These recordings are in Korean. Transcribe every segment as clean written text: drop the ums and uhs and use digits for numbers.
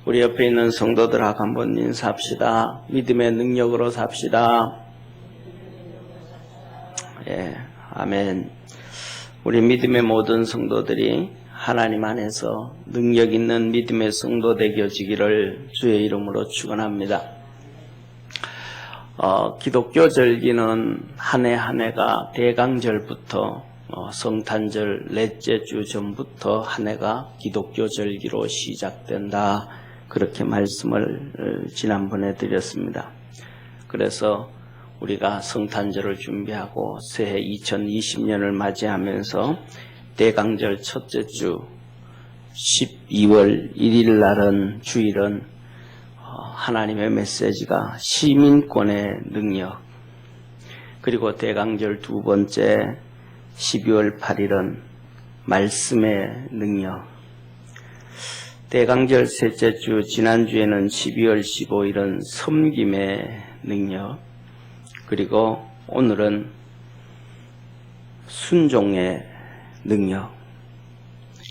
우리 옆에 있는 성도들하고 한번 인사합시다. 믿음의 능력으로 삽시다. 예, 아멘. 우리 믿음의 모든 성도들이 하나님 안에서 능력 있는 믿음의 성도 되어지기를 주의 이름으로 축원합니다. 기독교 절기는 한 해 한 해가 대강절부터 성탄절 넷째 주 전부터 한 해가 기독교 절기로 시작된다. 그렇게 말씀을 지난번에 드렸습니다. 그래서 우리가 성탄절을 준비하고 새해 2020년을 맞이하면서 대강절 첫째 주 12월 1일 날은 주일은 하나님의 메시지가 시민권의 능력, 그리고 대강절 두 번째 12월 8일은 말씀의 능력, 대강절 셋째 주 지난주에는 12월 15일은 섬김의 능력, 그리고 오늘은 순종의 능력,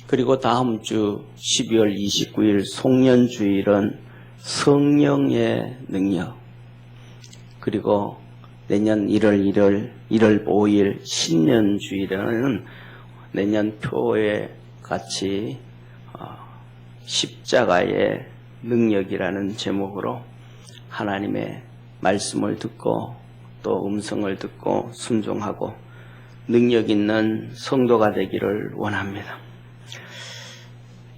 그리고 다음 주 12월 29일 송년주일은 성령의 능력, 그리고 내년 1월 5일 신년주일에는 내년 표에 같이 십자가의 능력이라는 제목으로 하나님의 말씀을 듣고 또 음성을 듣고 순종하고 능력 있는 성도가 되기를 원합니다.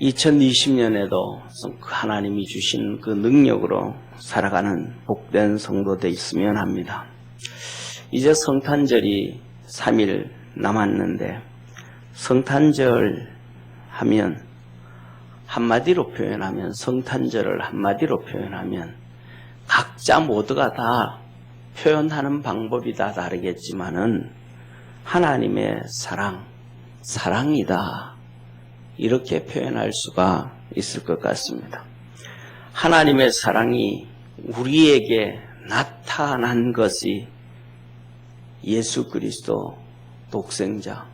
2020년에도 하나님이 주신 그 능력으로 살아가는 복된 성도 되어 있으면 합니다. 이제 성탄절이 3일 남았는데 성탄절 하면 한마디로 표현하면 성탄절을 한마디로 표현하면 각자 모두가 다 표현하는 방법이 다 다르겠지만은 하나님의 사랑이다. 이렇게 표현할 수가 있을 것 같습니다. 하나님의 사랑이 우리에게 나타난 것이 예수 그리스도 독생자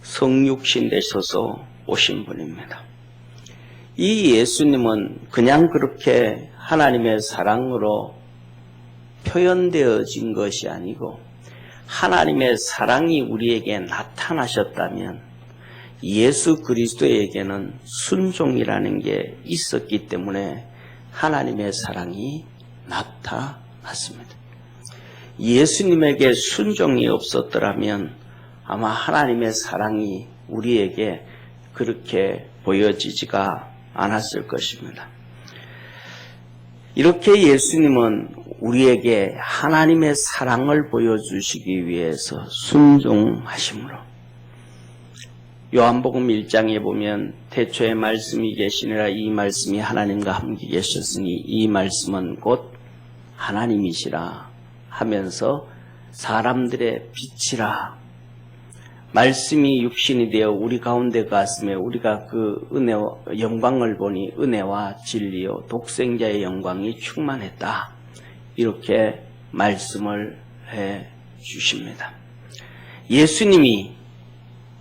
성육신 되셔서 오신 분입니다. 이 예수님은 그냥 그렇게 하나님의 사랑으로 표현되어진 것이 아니고 하나님의 사랑이 우리에게 나타나셨다면 예수 그리스도에게는 순종이라는 게 있었기 때문에 하나님의 사랑이 나타났습니다. 예수님에게 순종이 없었더라면 아마 하나님의 사랑이 우리에게 그렇게 보여지지가 않았을 것입니다. 이렇게 예수님은 우리에게 하나님의 사랑을 보여주시기 위해서 순종하심으로 요한복음 1장에 보면 태초에 말씀이 계시니라 이 말씀이 하나님과 함께 계셨으니 이 말씀은 곧 하나님이시라 하면서 사람들의 빛이라 말씀이 육신이 되어 우리 가운데 갔음에 우리가 그 은혜와 영광을 보니 은혜와 진리요 독생자의 영광이 충만했다. 이렇게 말씀을 해 주십니다. 예수님이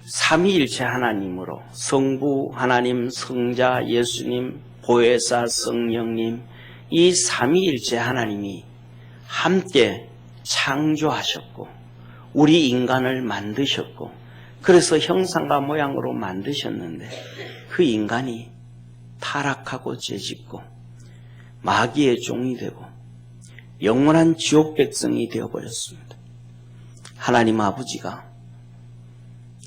삼위일체 하나님으로 성부 하나님, 성자 예수님, 보혜사 성령님 이 삼위일체 하나님이 함께 창조하셨고 우리 인간을 만드셨고 그래서 형상과 모양으로 만드셨는데 그 인간이 타락하고 죄짓고 마귀의 종이 되고 영원한 지옥 백성이 되어버렸습니다. 하나님 아버지가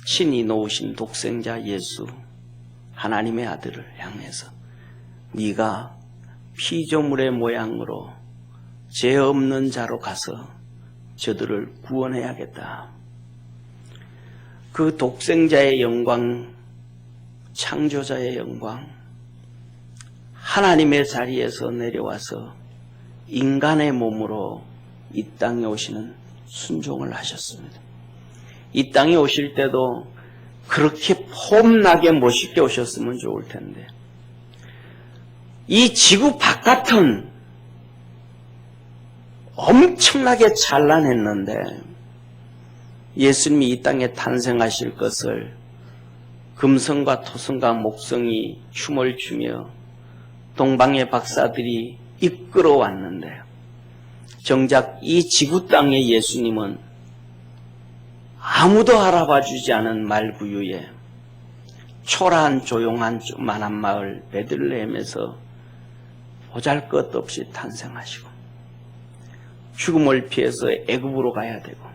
신이 놓으신 독생자 예수 하나님의 아들을 향해서 네가 피조물의 모양으로 죄 없는 자로 가서 저들을 구원해야겠다. 그 독생자의 영광, 창조자의 영광, 하나님의 자리에서 내려와서 인간의 몸으로 이 땅에 오시는 순종을 하셨습니다. 이 땅에 오실 때도 그렇게 폼나게 멋있게 오셨으면 좋을 텐데 이 지구 바깥은 엄청나게 찬란했는데 예수님이 이 땅에 탄생하실 것을 금성과 토성과 목성이 춤을 추며 동방의 박사들이 이끌어왔는데 정작 이 지구 땅의 예수님은 아무도 알아봐주지 않은 말구유에 초라한 조용한 만한 마을 베들레헴에서 보잘것없이 탄생하시고 죽음을 피해서 애굽으로 가야 되고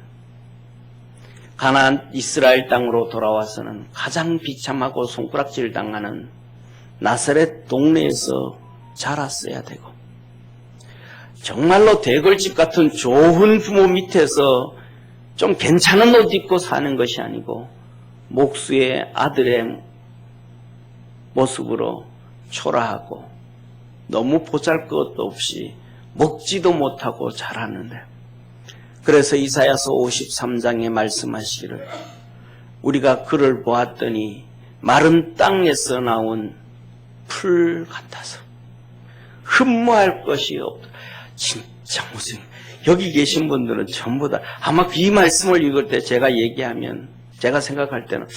가나안 이스라엘 땅으로 돌아와서는 가장 비참하고 손가락질 당하는 나사렛 동네에서 자랐어야 되고 정말로 대걸집 같은 좋은 부모 밑에서 좀 괜찮은 옷 입고 사는 것이 아니고 목수의 아들의 모습으로 초라하고 너무 보잘것도 없이 먹지도 못하고 자랐는데 그래서 이사야서 53장에 말씀하시기를 우리가 그를 보았더니 마른 땅에서 나온 풀 같아서 흠모할 것이 없다. 진짜 무슨 여기 계신 분들은 전부 다 아마 이 말씀을 읽을 때 제가 얘기하면 제가 생각할 때는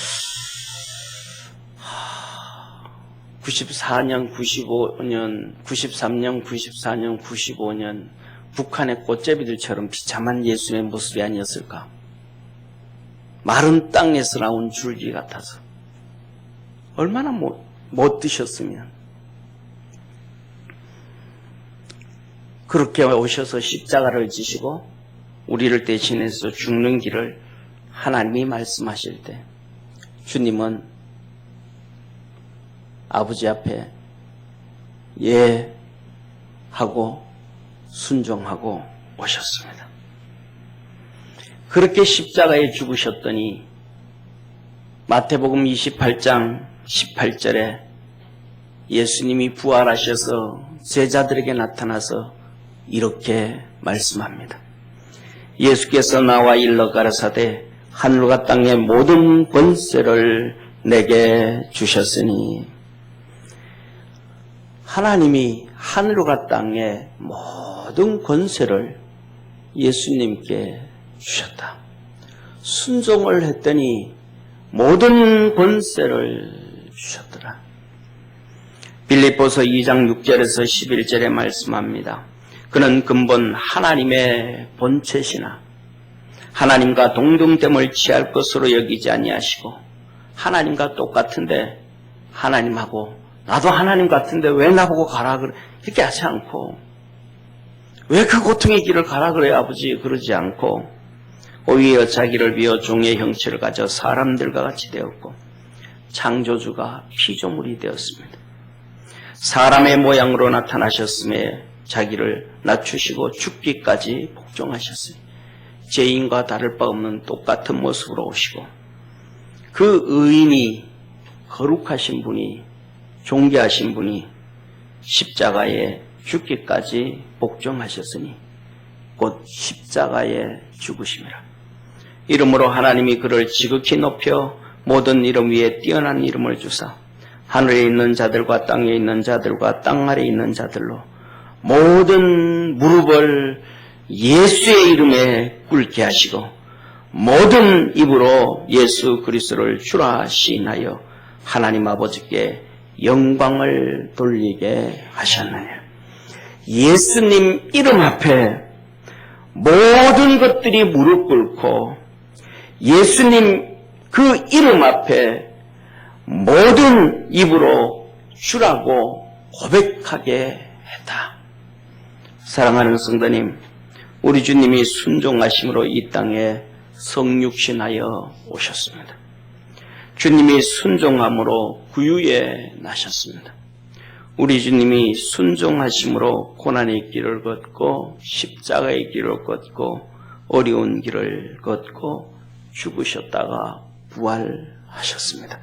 94년, 95년, 93년, 94년, 95년 북한의 꽃제비들처럼 비참한 예수의 모습이 아니었을까? 마른 땅에서 나온 줄기 같아서 얼마나 못 드셨으면 그렇게 오셔서 십자가를 지시고 우리를 대신해서 죽는 길을 하나님이 말씀하실 때 주님은 아버지 앞에 예 하고 순종하고 오셨습니다. 그렇게 십자가에 죽으셨더니 마태복음 28장 18절에 예수님이 부활하셔서 제자들에게 나타나서 이렇게 말씀합니다. 예수께서 나와 일러 가라사대 하늘과 땅의 모든 권세를 내게 주셨으니 하나님이 하늘과 땅의 모든 권세를 예수님께 주셨다. 순종을 했더니 모든 권세를 주셨더라. 빌립보서 2장 6절에서 11절에 말씀합니다. 그는 근본 하나님의 본체시나 하나님과 동등됨을 취할 것으로 여기지 아니하시고 하나님과 똑같은데 하나님하고 나도 하나님 같은데 왜 나보고 가라 그래 이렇게 하지 않고 왜 그 고통의 길을 가라 그래 아버지 그러지 않고 오히려 자기를 비워 종의 형체를 가져 사람들과 같이 되었고 창조주가 피조물이 되었습니다. 사람의 모양으로 나타나셨음에 자기를 낮추시고 죽기까지 복종하셨으니 죄인과 다를 바 없는 똑같은 모습으로 오시고 그 의인이 거룩하신 분이 존귀하신 분이 십자가에 죽기까지 복종하셨으니 곧 십자가에 죽으심이라. 이름으로 하나님이 그를 지극히 높여 모든 이름 위에 뛰어난 이름을 주사 하늘에 있는 자들과 땅에 있는 자들과 땅 아래에 있는 자들로 모든 무릎을 예수의 이름에 꿇게 하시고 모든 입으로 예수 그리스도를 주라 시인하여 하나님 아버지께 영광을 돌리게 하셨느니라. 예수님 이름 앞에 모든 것들이 무릎 꿇고 예수님 그 이름 앞에 모든 입으로 주라고 고백하게 했다. 사랑하는 성도님, 우리 주님이 순종하심으로 이 땅에 성육신하여 오셨습니다. 주님이 순종함으로 구유에 나셨습니다. 우리 주님이 순종하심으로 고난의 길을 걷고 십자가의 길을 걷고 어려운 길을 걷고 죽으셨다가 부활하셨습니다.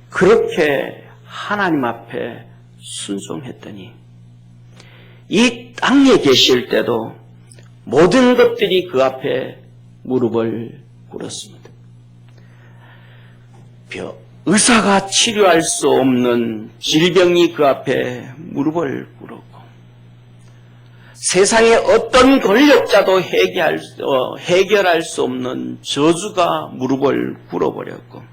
그렇게 하나님 앞에 순종했더니 이 땅에 계실 때도 모든 것들이 그 앞에 무릎을 꿇었습니다. 의사가 치료할 수 없는 질병이 그 앞에 무릎을 꿇었고 세상의 어떤 권력자도 해결할 수 없는 저주가 무릎을 꿇어버렸고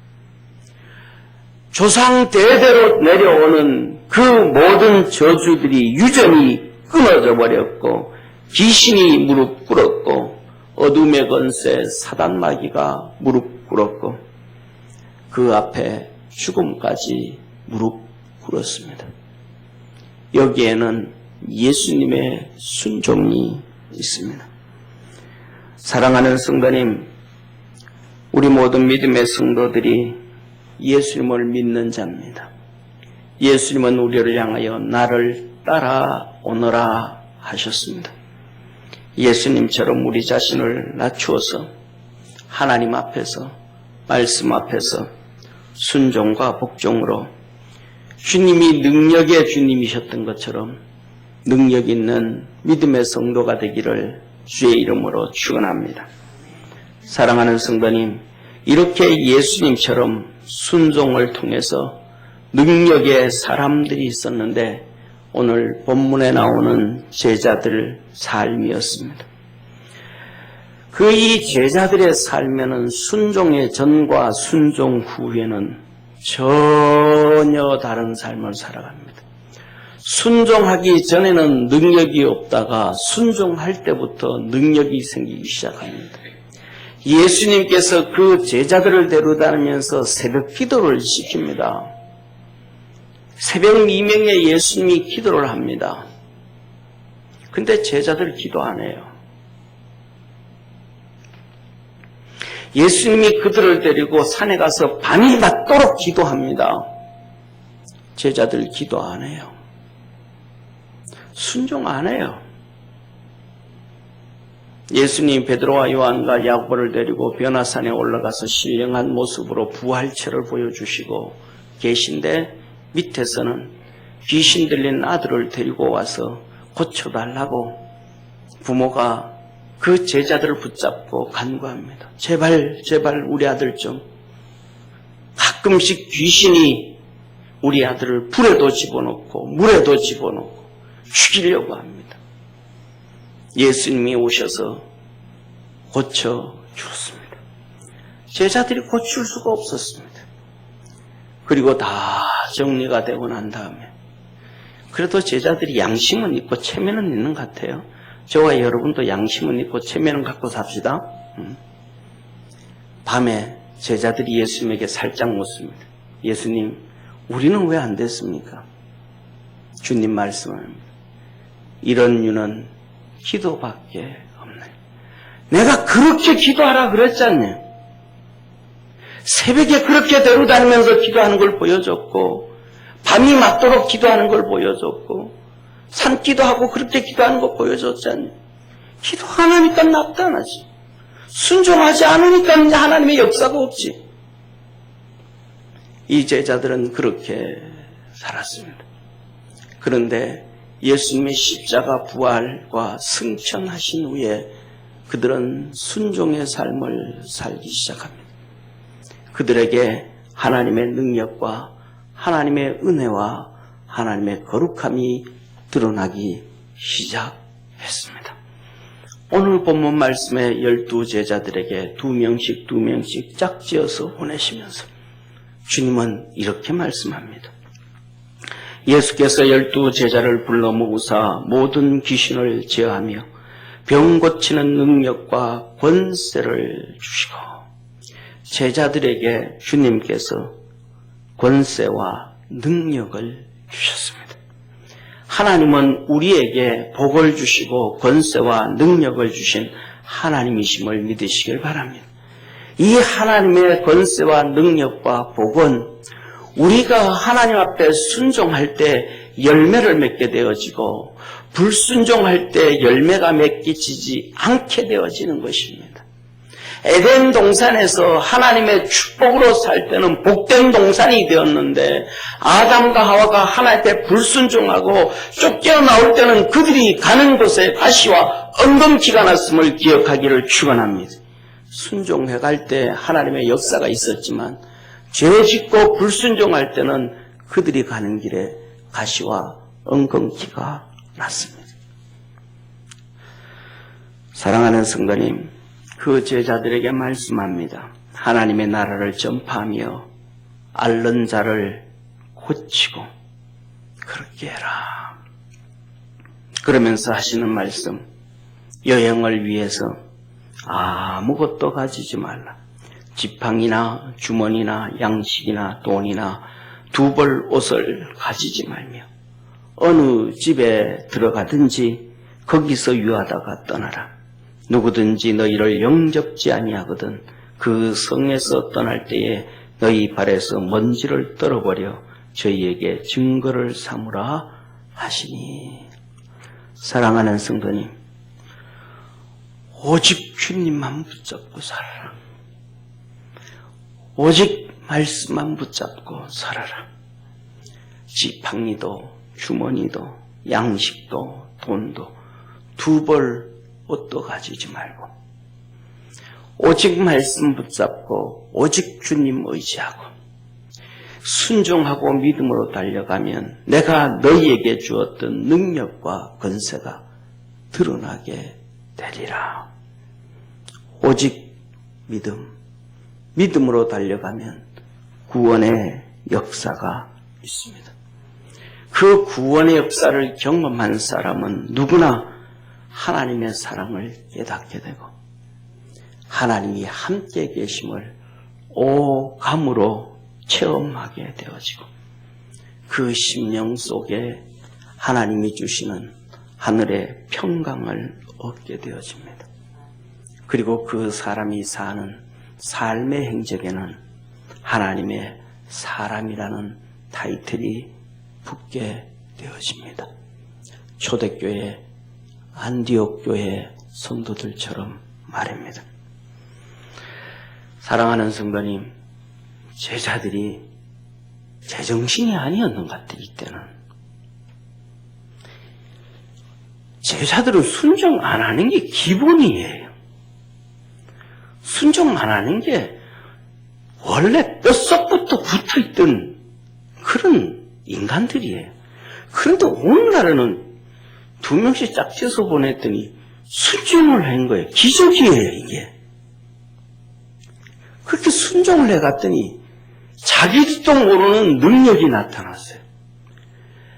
조상 대대로 내려오는 그 모든 저주들이 유전이 끊어져 버렸고 귀신이 무릎 꿇었고 어둠의 권세 사단 마귀가 무릎 꿇었고 그 앞에 죽음까지 무릎 꿇었습니다. 여기에는 예수님의 순종이 있습니다. 사랑하는 성도님, 우리 모든 믿음의 성도들이 예수님을 믿는 자입니다. 예수님은 우리를 향하여 나를 따라오너라 하셨습니다. 예수님처럼 우리 자신을 낮추어서 하나님 앞에서 말씀 앞에서 순종과 복종으로 주님이 능력의 주님이셨던 것처럼 능력 있는 믿음의 성도가 되기를 주의 이름으로 축원합니다. 사랑하는 성도님, 이렇게 예수님처럼 순종을 통해서 능력의 사람들이 있었는데 오늘 본문에 나오는 제자들 삶이었습니다. 그 이 제자들의 삶에는 순종의 전과 순종 후에는 전혀 다른 삶을 살아갑니다. 순종하기 전에는 능력이 없다가 순종할 때부터 능력이 생기기 시작합니다. 예수님께서 그 제자들을 데려다니면서 새벽 기도를 시킵니다. 새벽 미명에 예수님이 기도를 합니다. 근데 제자들 기도 안 해요. 예수님이 그들을 데리고 산에 가서 밤이 맞도록 기도합니다. 제자들 기도 안 해요. 순종 안 해요. 예수님 베드로와 요한과 야고보를 데리고 변화산에 올라가서 신령한 모습으로 부활체를 보여주시고 계신데 밑에서는 귀신 들린 아들을 데리고 와서 고쳐달라고 부모가 그 제자들을 붙잡고 간구합니다. 제발 우리 아들 좀. 가끔씩 귀신이 우리 아들을 불에도 집어넣고 물에도 집어넣고 죽이려고 합니다. 예수님이 오셔서 고쳐주었습니다. 제자들이 고칠 수가 없었습니다. 그리고 다 정리가 되고 난 다음에 그래도 제자들이 양심은 있고 체면은 있는 것 같아요. 저와 여러분도 양심은 있고 체면은 갖고 삽시다. 밤에 제자들이 예수님에게 살짝 묻습니다. 예수님, 우리는 왜 안 됐습니까? 주님 말씀합니다. 이런 유는 기도밖에 없네. 내가 그렇게 기도하라 그랬잖냐. 새벽에 그렇게 데려다니면서 기도하는 걸 보여줬고 밤이 맞도록 기도하는 걸 보여줬고 산기도하고 그렇게 기도하는 거 보여줬잖냐. 기도 안 하니까 나타나지. 순종하지 않으니까 하나님의 역사가 없지. 이 제자들은 그렇게 살았습니다. 그런데 예수님의 십자가 부활과 승천하신 후에 그들은 순종의 삶을 살기 시작합니다. 그들에게 하나님의 능력과 하나님의 은혜와 하나님의 거룩함이 드러나기 시작했습니다. 오늘 본문 말씀에 12제자들에게 2명씩 짝지어서 보내시면서 주님은 이렇게 말씀합니다. 예수께서 12제자를 불러 모으사 모든 귀신을 제어하며 병 고치는 능력과 권세를 주시고 제자들에게 주님께서 권세와 능력을 주셨습니다. 하나님은 우리에게 복을 주시고 권세와 능력을 주신 하나님이심을 믿으시길 바랍니다. 이 하나님의 권세와 능력과 복은 우리가 하나님 앞에 순종할 때 열매를 맺게 되어지고 불순종할 때 열매가 맺히지 않게 되어지는 것입니다. 에덴 동산에서 하나님의 축복으로 살 때는 복된 동산이 되었는데 아담과 하와가 하나님께 불순종하고 쫓겨나올 때는 그들이 가는 곳에 가시와 엉겅퀴가 났음을 기억하기를 축원합니다. 순종해갈 때 하나님의 역사가 있었지만 죄 짓고 불순종할 때는 그들이 가는 길에 가시와 엉겅퀴가 났습니다. 사랑하는 성도님, 그 제자들에게 말씀합니다. 하나님의 나라를 전파하며 앓는 자를 고치고 그렇게 해라. 그러면서 하시는 말씀, 여행을 위해서 아무것도 가지지 말라. 지팡이나 주머니나 양식이나 돈이나 두 벌 옷을 가지지 말며 어느 집에 들어가든지 거기서 유하다가 떠나라. 누구든지 너희를 영접지 아니하거든 그 성에서 떠날 때에 너희 발에서 먼지를 떨어버려 저희에게 증거를 삼으라 하시니. 사랑하는 성도님, 오직 주님만 붙잡고 살아라. 오직 말씀만 붙잡고 살아라. 지팡이도 주머니도 양식도 돈도 두 벌 옷도 가지지 말고 오직 말씀 붙잡고 오직 주님 의지하고 순종하고 믿음으로 달려가면 내가 너희에게 주었던 능력과 권세가 드러나게 되리라. 오직 믿음으로 달려가면 구원의 역사가 있습니다. 그 구원의 역사를 경험한 사람은 누구나 하나님의 사랑을 깨닫게 되고 하나님이 함께 계심을 오감으로 체험하게 되어지고 그 심령 속에 하나님이 주시는 하늘의 평강을 얻게 되어집니다. 그리고 그 사람이 사는 삶의 행적에는 하나님의 사람이라는 타이틀이 붙게 되어집니다. 초대교회, 안디옥 교회 성도들처럼 말입니다. 사랑하는 성도님, 제자들이 제정신이 아니었는 것 같아요. 이때는 제자들은 순종 안 하는 게 기본이에요. 순종 안 하는 게 원래 뼛속부터 붙어있던 그런 인간들이에요. 그런데 오늘날에는 2명씩 짝지어서 보냈더니 순종을 한 거예요. 기적이에요, 이게. 그렇게 순종을 해갔더니 자기들도 모르는 능력이 나타났어요.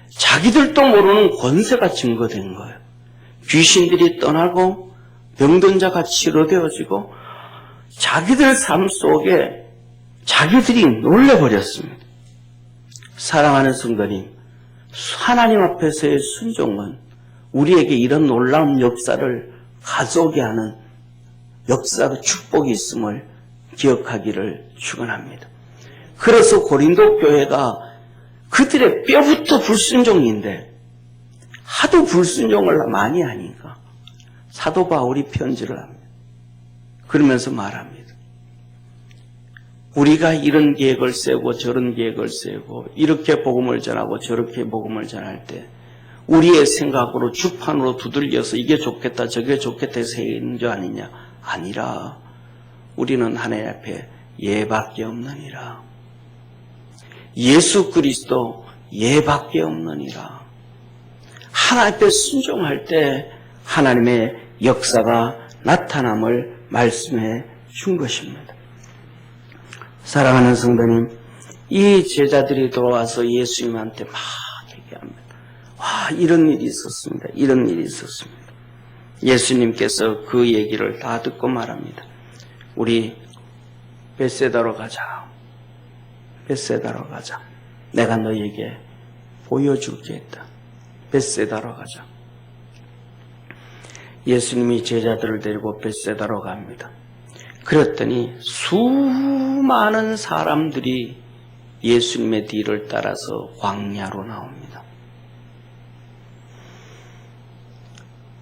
자기들도 모르는 권세가 증거된 거예요. 귀신들이 떠나고 병든 자가 치료되어지고 자기들 삶 속에 자기들이 놀래버렸습니다. 사랑하는 성도님, 하나님 앞에서의 순종은 우리에게 이런 놀라운 역사를 가져오게 하는 역사의 축복이 있음을 기억하기를 축원합니다. 그래서 고린도 교회가 그들의 뼈부터 불순종인데 하도 불순종을 많이 하니까 사도 바울이 편지를 합니다. 그러면서 말합니다. 우리가 이런 계획을 세우고 저런 계획을 세우고 이렇게 복음을 전하고 저렇게 복음을 전할 때 우리의 생각으로 주판으로 두들겨서 이게 좋겠다 저게 좋겠다 해서 했는 줄 아니냐? 아니라 우리는 하나님 앞에 예밖에 없느니라. 예수 그리스도 예밖에 없느니라. 하나님 앞에 순종할 때 하나님의 역사가 나타남을 말씀해 준 것입니다. 사랑하는 성도님, 이 제자들이 돌아와서 예수님한테 막 얘기합니다. 와, 이런 일이 있었습니다. 이런 일이 있었습니다. 예수님께서 그 얘기를 다 듣고 말합니다. 우리 벳세다로 가자. 벳세다로 가자. 내가 너희에게 보여줄 게 있다. 벳세다로 가자. 예수님이 제자들을 데리고 벳세다로 갑니다. 그랬더니 수많은 사람들이 예수님의 뒤를 따라서 광야로 나옵니다.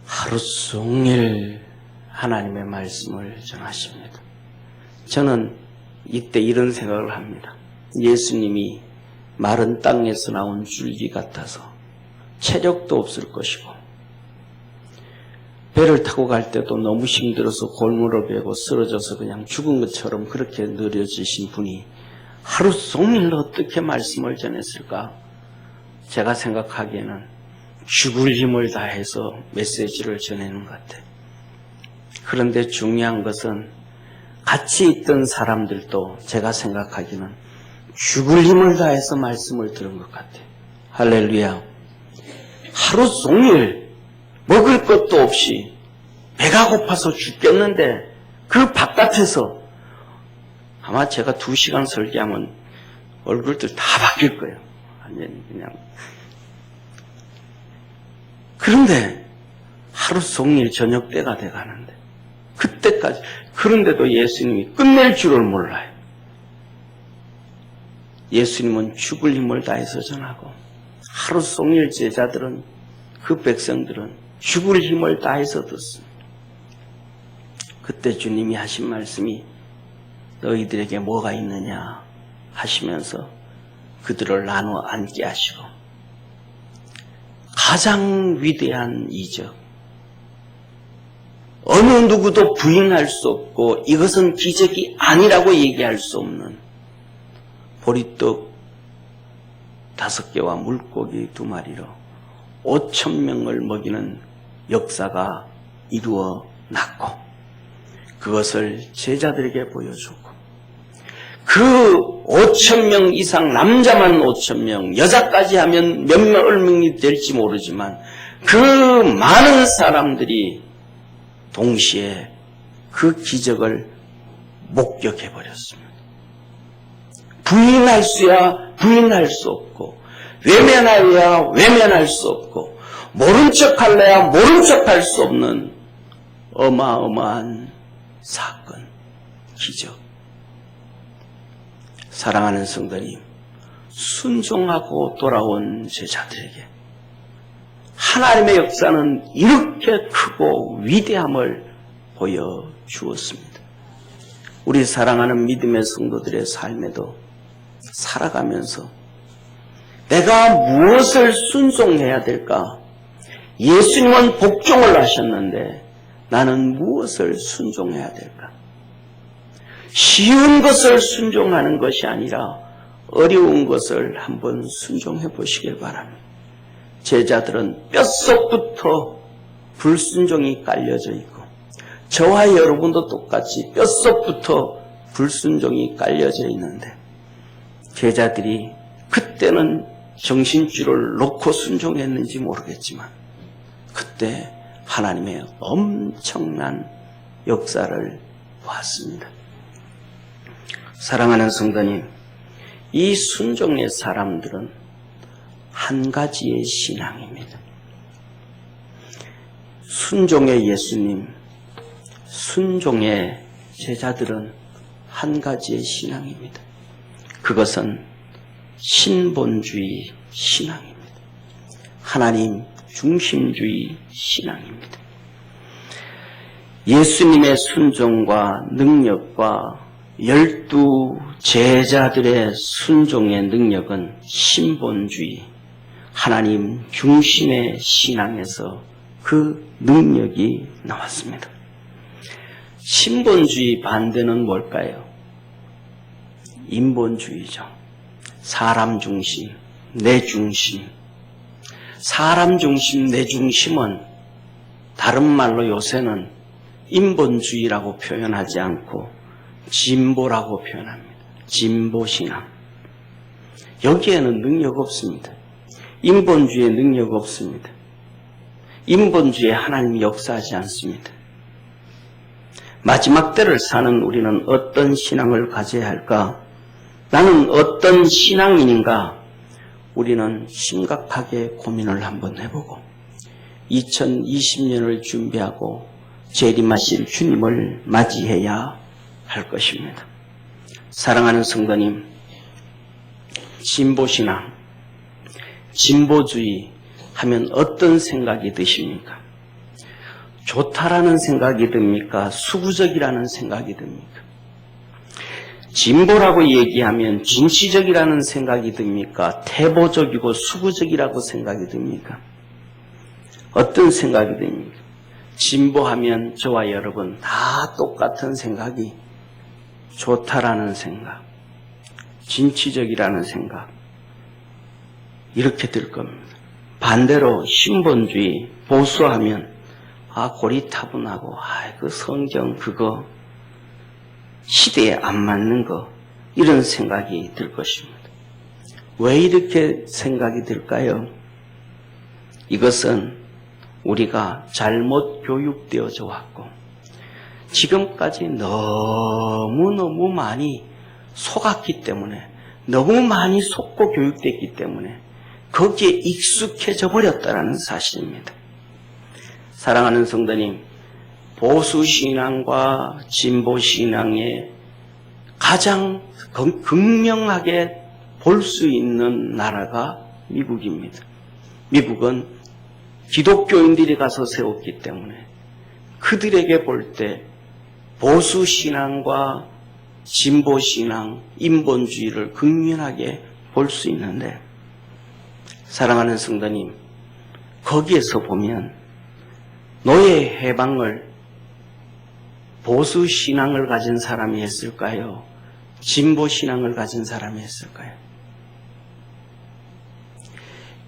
하루 종일 하나님의 말씀을 전하십니다. 저는 이때 이런 생각을 합니다. 예수님이 마른 땅에서 나온 줄기 같아서 체력도 없을 것이고 배를 타고 갈 때도 너무 힘들어서 골무를 베고 쓰러져서 그냥 죽은 것처럼 그렇게 느려지신 분이 하루 종일 어떻게 말씀을 전했을까? 제가 생각하기에는 죽을 힘을 다해서 메시지를 전하는 것 같아요. 그런데 중요한 것은 같이 있던 사람들도 제가 생각하기에는 죽을 힘을 다해서 말씀을 들은 것 같아요. 할렐루야. 하루 종일 먹을 것도 없이 배가 고파서 죽겠는데 그 바깥에서 아마 제가 2시간 설교하면 얼굴들 다 바뀔 거예요. 완전히 그냥. 그런데 하루 종일 저녁 때가 돼가는데 그때까지 그런데도 예수님이 끝낼 줄을 몰라요. 예수님은 죽을 힘을 다해서 전하고 하루 종일 제자들은 그 백성들은 죽을 힘을 다해서 듣습니다. 그때 주님이 하신 말씀이 너희들에게 뭐가 있느냐 하시면서 그들을 나눠 앉게 하시고 가장 위대한 이적 어느 누구도 부인할 수 없고 이것은 기적이 아니라고 얘기할 수 없는 보리떡 5개와 물고기 2마리로 5,000명을 먹이는 역사가 이루어났고 그것을 제자들에게 보여주고 그 5,000명 이상 남자만 5,000명 여자까지 하면 몇몇 명이 될지 모르지만 그 많은 사람들이 동시에 그 기적을 목격해버렸습니다. 부인할 수야 부인할 수 없고 외면하여야 외면할 수 없고 모른 척할래야 모른 척할 수 없는 어마어마한 사건, 기적. 사랑하는 성도님, 순종하고 돌아온 제자들에게 하나님의 역사는 이렇게 크고 위대함을 보여주었습니다. 우리 사랑하는 믿음의 성도들의 삶에도 살아가면서 내가 무엇을 순종해야 될까? 예수님은 복종을 하셨는데 나는 무엇을 순종해야 될까? 쉬운 것을 순종하는 것이 아니라 어려운 것을 한번 순종해 보시길 바랍니다. 제자들은 뼛속부터 불순종이 깔려져 있고 저와 여러분도 똑같이 뼛속부터 불순종이 깔려져 있는데 제자들이 그때는 정신줄을 놓고 순종했는지 모르겠지만 그때 하나님의 엄청난 역사를 봤습니다. 사랑하는 성도님, 이 순종의 사람들은 한 가지의 신앙입니다. 순종의 예수님, 순종의 제자들은 한 가지의 신앙입니다. 그것은 신본주의 신앙입니다. 하나님 중심주의 신앙입니다. 예수님의 순종과 능력과 12 제자들의 순종의 능력은 신본주의, 하나님 중심의 신앙에서 그 능력이 나왔습니다. 신본주의 반대는 뭘까요? 인본주의죠. 사람 중심, 내 중심. 사람 중심, 내 중심은 다른 말로 요새는 인본주의라고 표현하지 않고 진보라고 표현합니다. 진보신앙. 여기에는 능력 없습니다. 인본주의에 능력 없습니다. 인본주의에 하나님이 역사하지 않습니다. 마지막 때를 사는 우리는 어떤 신앙을 가져야 할까? 나는 어떤 신앙인인가? 우리는 심각하게 고민을 한번 해보고 2020년을 준비하고 재림하실 주님을 맞이해야 할 것입니다. 사랑하는 성도님, 진보신앙, 진보주의 하면 어떤 생각이 드십니까? 좋다라는 생각이 듭니까? 수구적이라는 생각이 듭니까? 진보라고 얘기하면 진취적이라는 생각이 듭니까? 태보적이고 수구적이라고 생각이 듭니까? 어떤 생각이 듭니까? 진보하면 저와 여러분 다 똑같은 생각이 좋다라는 생각, 진취적이라는 생각 이렇게 들 겁니다. 반대로 신본주의, 보수하면 고리타분하고 그 성경 그거 시대에 안 맞는 거 이런 생각이 들 것입니다. 왜 이렇게 생각이 들까요? 이것은 우리가 잘못 교육되어져 왔고 지금까지 너무너무 많이 속았기 때문에 너무 많이 속고 교육됐기 때문에 거기에 익숙해져 버렸다는 사실입니다. 사랑하는 성도님, 보수신앙과 진보신앙의 가장 극명하게 볼 수 있는 나라가 미국입니다. 미국은 기독교인들이 가서 세웠기 때문에 그들에게 볼 때 보수신앙과 진보신앙, 인본주의를 극명하게 볼 수 있는데 사랑하는 성도님, 거기에서 보면 노예 해방을 보수신앙을 가진 사람이 했을까요? 진보신앙을 가진 사람이 했을까요?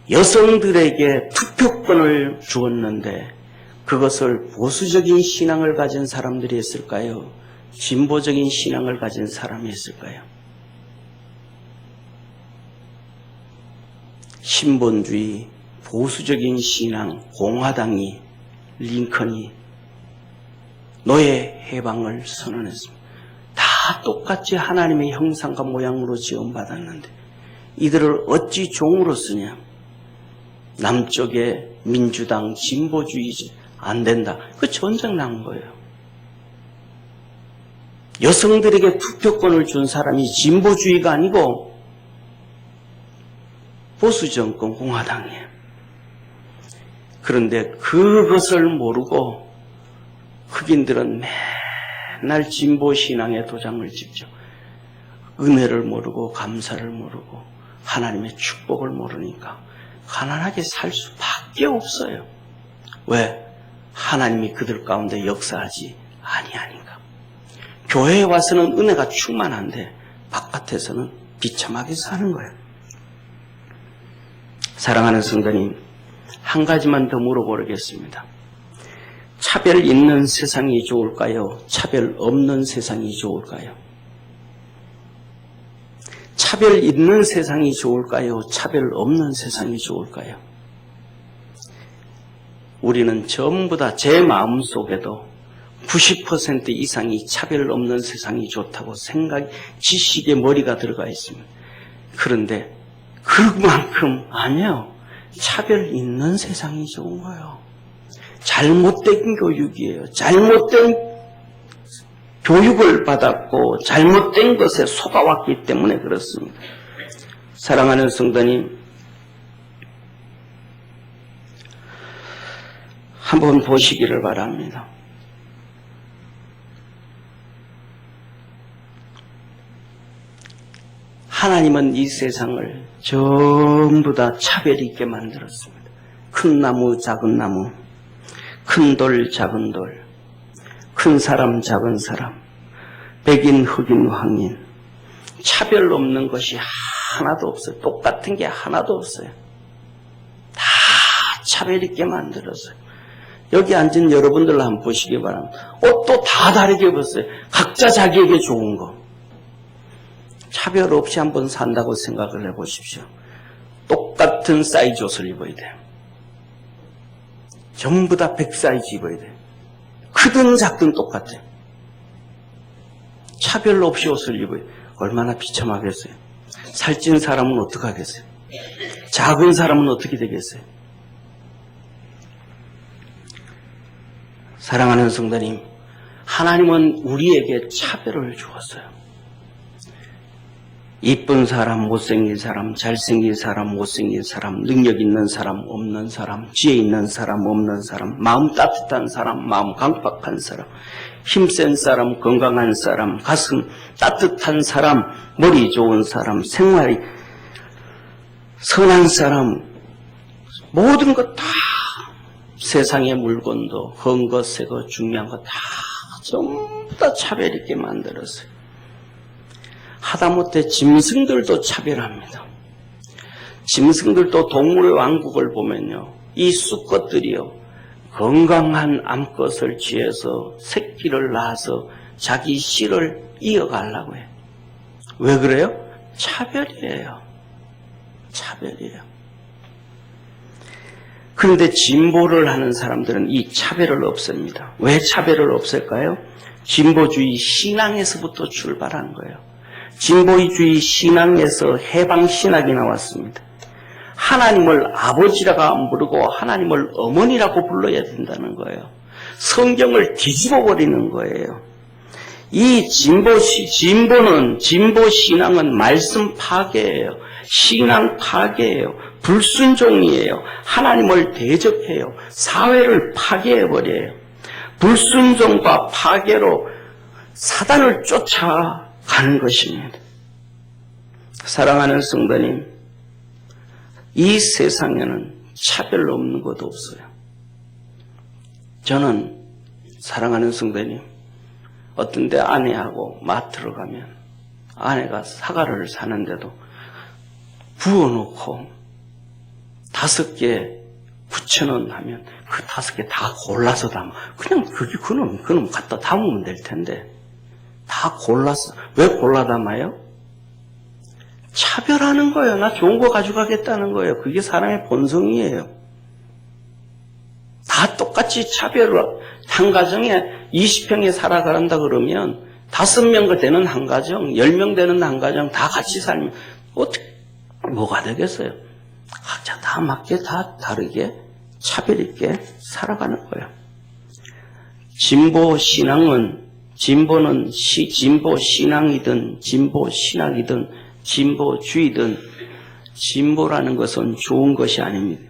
여성들에게 투표권을 주었는데 그것을 보수적인 신앙을 가진 사람들이 했을까요? 진보적인 신앙을 가진 사람이 했을까요? 신본주의, 보수적인 신앙, 공화당이, 링컨이 노예 해방을 선언했습니다. 다 똑같이 하나님의 형상과 모양으로 지음받았는데 이들을 어찌 종으로 쓰냐? 남쪽에 민주당, 진보주의지 안 된다. 그 전쟁 난 거예요. 여성들에게 투표권을 준 사람이 진보주의가 아니고 보수정권 공화당이에요. 그런데 그것을 모르고 흑인들은 맨날 진보신앙에 도장을 찍죠. 은혜를 모르고 감사를 모르고 하나님의 축복을 모르니까 가난하게 살 수밖에 없어요. 왜? 하나님이 그들 가운데 역사하지 아니하니까. 교회에 와서는 은혜가 충만한데 바깥에서는 비참하게 사는 거예요. 사랑하는 성도님, 한 가지만 더 물어보겠습니다. 차별 있는 세상이 좋을까요? 차별 없는 세상이 좋을까요? 차별 있는 세상이 좋을까요? 차별 없는 세상이 좋을까요? 우리는 전부 다 제 마음속에도 90% 이상이 차별 없는 세상이 좋다고 지식의 머리가 들어가 있습니다. 그런데 그만큼 아니에요. 차별 있는 세상이 좋은 거예요. 잘못된 교육이에요. 잘못된 교육을 받았고 잘못된 것에 속아왔기 때문에 그렇습니다. 사랑하는 성도님, 한번 보시기를 바랍니다. 하나님은 이 세상을 전부 다 차별 있게 만들었습니다. 큰 나무, 작은 나무, 큰 돌, 작은 돌, 큰 사람, 작은 사람, 백인, 흑인, 황인, 차별 없는 것이 하나도 없어요. 똑같은 게 하나도 없어요. 다 차별 있게 만들었어요. 여기 앉은 여러분들 한번 보시기 바랍니다. 옷도 다 다르게 입었어요. 각자 자기에게 좋은 거. 차별 없이 한번 산다고 생각을 해보십시오. 똑같은 사이즈 옷을 입어야 돼요. 전부 다 100사이즈 입어야 돼요. 크든 작든 똑같아요. 차별 없이 옷을 입어야 돼요. 얼마나 비참하겠어요. 살찐 사람은 어떻게 하겠어요? 작은 사람은 어떻게 되겠어요? 사랑하는 성도님, 하나님은 우리에게 차별을 주었어요. 이쁜 사람, 못생긴 사람, 잘생긴 사람, 못생긴 사람, 능력 있는 사람, 없는 사람, 지혜 있는 사람, 없는 사람, 마음 따뜻한 사람, 마음 강팍한 사람, 힘센 사람, 건강한 사람, 가슴 따뜻한 사람, 머리 좋은 사람, 생활이 선한 사람, 모든 것 다 세상의 물건도 헌 것, 새 것, 중요한 것 다 전부 다 차별 있게 만들었어요. 하다못해 짐승들도 차별합니다. 짐승들도 동물 왕국을 보면요, 이 수컷들이요 건강한 암컷을 취해서 새끼를 낳아서 자기 씨를 이어가려고 해요. 왜 그래요? 차별이에요. 차별이에요. 그런데 진보를 하는 사람들은 이 차별을 없앱니다. 왜 차별을 없앨까요? 진보주의 신앙에서부터 출발한 거예요. 진보주의 신앙에서 해방신학이 나왔습니다. 하나님을 아버지라고 안 부르고 하나님을 어머니라고 불러야 된다는 거예요. 성경을 뒤집어 버리는 거예요. 이 진보 신앙은 말씀 파괴예요. 신앙 파괴예요. 불순종이에요. 하나님을 대적해요. 사회를 파괴해버려요. 불순종과 파괴로 사단을 쫓아가는 것입니다. 사랑하는 성도님, 이 세상에는 차별 없는 것 없어요. 저는 사랑하는 성도님, 어떤 데 아내하고 마트로 가면 아내가 사과를 사는데도 부어놓고 5개 9,000원 하면 그 5개 다 골라서 담아. 그냥 그놈 갖다 담으면 될 텐데 다 골라서. 왜 골라 담아요? 차별하는 거예요. 나 좋은 거 가져가겠다는 거예요. 그게 사람의 본성이에요. 다 똑같이 차별을. 한 가정에 20평에 살아간다 그러면 5명 되는 한 가정, 10명 되는 한 가정 다 같이 살면 어떻게 뭐가 되겠어요? 각자 다 맞게 다 다르게 차별 있게 살아가는 거예요. 진보 신앙은 진보 신앙이든 진보 신학이든 진보주의든 진보라는 것은 좋은 것이 아닙니다.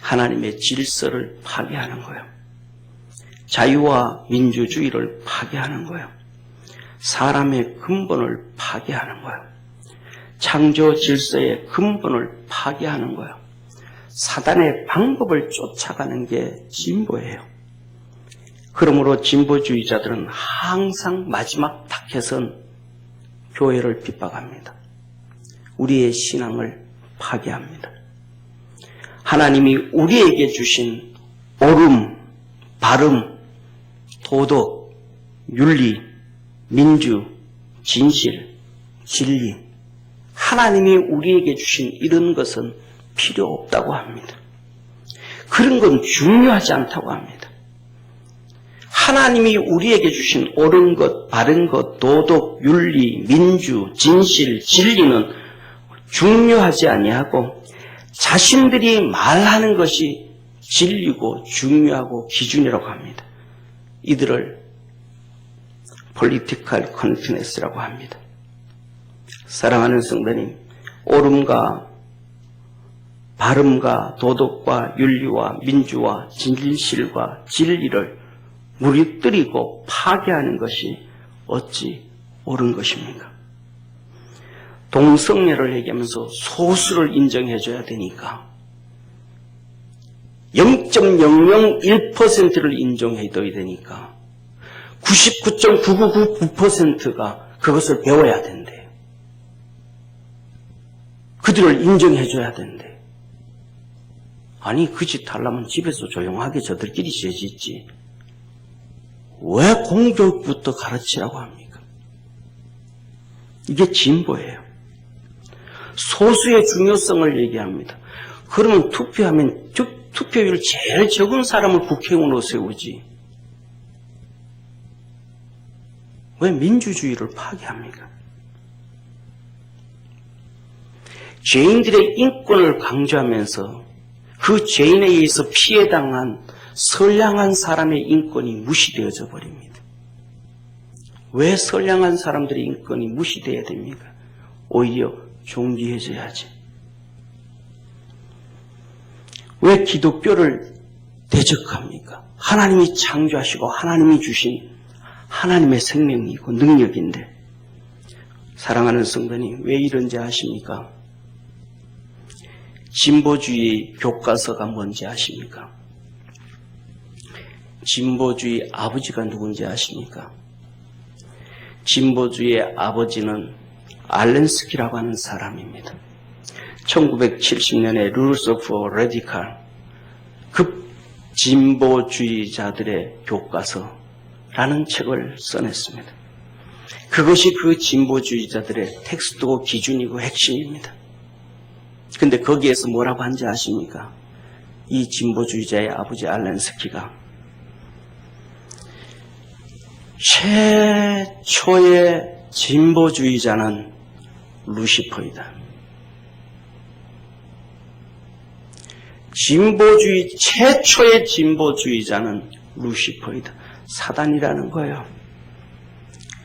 하나님의 질서를 파괴하는 거예요. 자유와 민주주의를 파괴하는 거예요. 사람의 근본을 파괴하는 거예요. 창조 질서의 근본을 파괴하는 거예요. 사단의 방법을 쫓아가는 게 진보예요. 그러므로 진보주의자들은 항상 마지막 타켓은 교회를 핍박합니다. 우리의 신앙을 파괴합니다. 하나님이 우리에게 주신 옳음, 바름, 도덕, 윤리, 민주, 진실, 진리, 하나님이 우리에게 주신 이런 것은 필요 없다고 합니다. 그런 건 중요하지 않다고 합니다. 하나님이 우리에게 주신 옳은 것, 바른 것, 도덕, 윤리, 민주, 진실, 진리는 중요하지 아니하고 자신들이 말하는 것이 진리고 중요하고 기준이라고 합니다. 이들을 political correctness라고 합니다. 사랑하는 성도님, 옳음과 바름과 도덕과 윤리와 민주와 진실과 진리를 무너뜨리고 파괴하는 것이 어찌 옳은 것입니까? 동성애를 얘기하면서 소수를 인정해줘야 되니까 0.001%를 인정해둬야 되니까 99.9999%가 그것을 배워야 된대요. 그들을 인정해줘야 된대. 아니 그 짓 하려면 집에서 조용하게 저들끼리 지어짓지. 왜 공교육부터 가르치라고 합니까? 이게 진보예요. 소수의 중요성을 얘기합니다. 그러면 투표하면 투표율 제일 적은 사람을 국회의원으로 세우지. 왜 민주주의를 파괴합니까? 죄인들의 인권을 강조하면서 그 죄인에 의해서 피해당한 선량한 사람의 인권이 무시되어져 버립니다. 왜 선량한 사람들의 인권이 무시되어야 됩니까? 오히려 존귀해져야지. 왜 기독교를 대적합니까? 하나님이 창조하시고 하나님이 주신 하나님의 생명이고 능력인데. 사랑하는 성도님, 왜 이런지 아십니까? 진보주의 교과서가 뭔지 아십니까? 진보주의 아버지가 누군지 아십니까? 진보주의의 아버지는 알렌스키라고 하는 사람입니다. 1970년에 Rules of Radical, 급진보주의자들의 교과서라는 책을 써냈습니다. 그것이 그 진보주의자들의 텍스트고 기준이고 핵심입니다. 근데 거기에서 뭐라고 한지 아십니까? 이 진보주의자의 아버지 알렌스키가 최초의 진보주의자는 루시퍼이다. 최초의 진보주의자는 루시퍼이다. 사단이라는 거예요.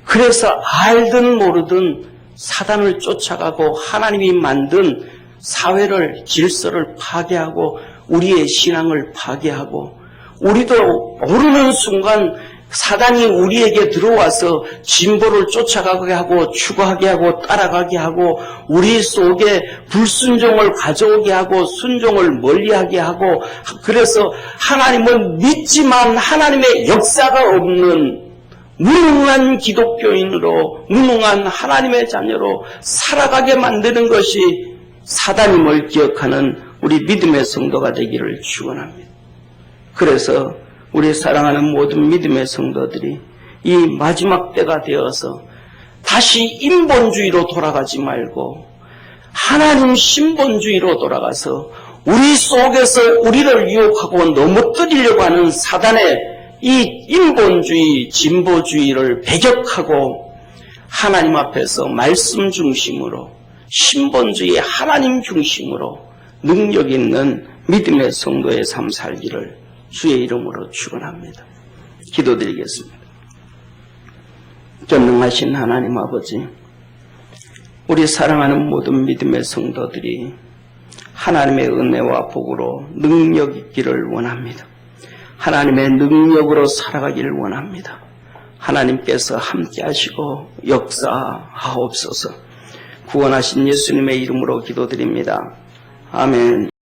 그래서 알든 모르든 사단을 쫓아가고 하나님이 만든 사회를, 질서를 파괴하고 우리의 신앙을 파괴하고 우리도 모르는 순간 사단이 우리에게 들어와서 진보를 쫓아가게 하고 추구하게 하고 따라가게 하고 우리 속에 불순종을 가져오게 하고 순종을 멀리하게 하고 그래서 하나님을 믿지만 하나님의 역사가 없는 무능한 기독교인으로 무능한 하나님의 자녀로 살아가게 만드는 것이 사단임을 기억하는 우리 믿음의 성도가 되기를 축원합니다. 그래서 우리 사랑하는 모든 믿음의 성도들이 이 마지막 때가 되어서 다시 인본주의로 돌아가지 말고 하나님 신본주의로 돌아가서 우리 속에서 우리를 유혹하고 넘어뜨리려고 하는 사단의 이 인본주의, 진보주의를 배격하고 하나님 앞에서 말씀 중심으로 신본주의 하나님 중심으로 능력 있는 믿음의 성도의 삶 살기를 주의 이름으로 축원합니다. 기도드리겠습니다. 전능하신 하나님 아버지, 우리 사랑하는 모든 믿음의 성도들이 하나님의 은혜와 복으로 능력 있기를 원합니다. 하나님의 능력으로 살아가기를 원합니다. 하나님께서 함께 하시고 역사하옵소서. 구원하신 예수님의 이름으로 기도드립니다. 아멘.